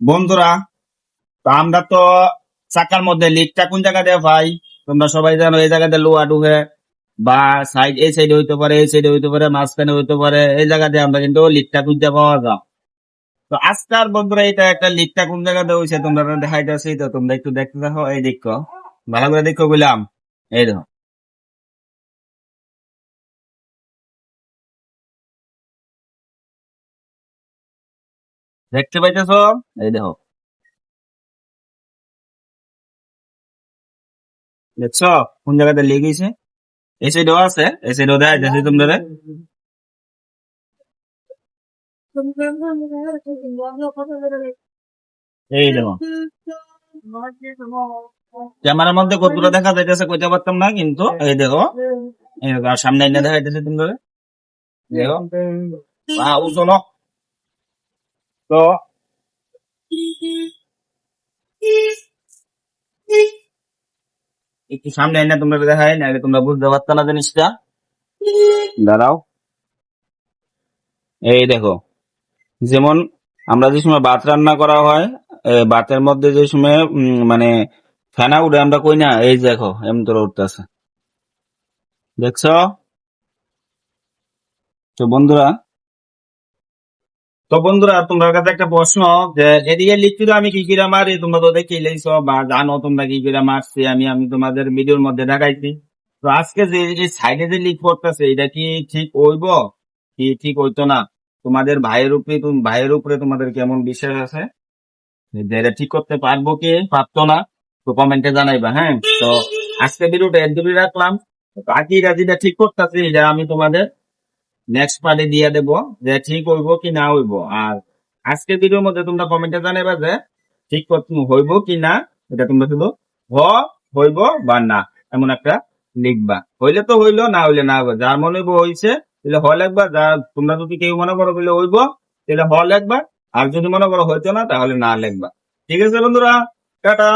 বন্ধুরা, তো আমরা তো চাকার মধ্যে লিকটা কোন জায়গা দিয়ে পাই? তোমরা সবাই জানো এই জায়গাতে লোহা ঢুকে, বা সাইড এই সাইডে হইতে পারে, এই সাইডে হইতে পারে, মাঝখানে হইতে পারে, এই জায়গা দিয়ে আমরা কিন্তু লিকটা খুঁজে পাওয়া যায়। তো আজকাল বন্ধুরা এটা একটা লিকটা কোন জায়গাতে হয়েছে তোমরা দেখাইতেছি, তো তোমরা একটু দেখতে দেখো, এই দেখো, ভালো করে দেখো বললাম, এই দেখো, দেখতে পাইতেছো? এই দেখো, দেখছো কোন জায়গাতে লিক হয়েছে? এই সাইডেও আছে, এই সাইডেও দেখাইতেছি তোমরা। এই দেখো, ক্যামেরার মধ্যে কতগুলো দেখা যাইতেছে কইতে পারতাম না, কিন্তু এই দেখো, এই দেখো, আর সামনে এনে দেখাইতেছে তোমরা, দেখো, চলো। তো একটু সামনে এনে তোমরা দেখাই, নাহলে তোমরা বুঝতে পারতো না জিনিসটা। দাঁড়াও, এই দেখো, যেমন আমরা যে সময় ভাত রান্না করা হয়, ভাতের মধ্যে যে সময় মানে ফেনা উঠে, আমরা কই না, এই দেখো এমন তোর উঠতেছে, দেখছো? তো বন্ধুরা, তোমার কাছে একটা প্রশ্ন, যে এদিকে লিখছিল আমি কি কিরা মারি, তোমরা তো দেখে লেইছো বা জানো তোমরা কি কিরা মারছি, আমি আমি তোমাদের ভিডিওর মধ্যে দেখাইছি। তো আজকে যে এই সাইডে যে লিক করতেছে, এটা কি ঠিক হইব কি ঠিক হইতো না? তোমাদের ভাইয়ের উপরে তোমাদের কেমন বিশ্বাস আছে যে এটা ঠিক করতে পারবো কি পারতো না? তো কমেন্টে জানাইবা, হ্যাঁ। তো আজকে ভিডিওটা এর দূরে রাখলাম। তো বাকিটা যেটা ঠিক করতেছি, এটা আমি তোমাদের নেক্সট পার্টে দিয়ে দেবো, যে ঠিক হইব কি না হইব। আর আজকের ভিডিওর মধ্যে তোমরা কমেন্টে জানাবা যে ঠিক হইব কি না, এটা তোমরা শুধু হ, হইব বা না, এমন একটা লিখবা। হইলে তো হইলো, না হইলে না হইব। যার মনে হইব হইছে তাহলে হ লিখবা, যা তোমরা যদি কেউ মনে করো বলে হইব তাহলে হ লিখবা, আর যদি মনে করো হইতো না তাহলে না লিখবা। ঠিক আছে বন্ধুরা, টাটা।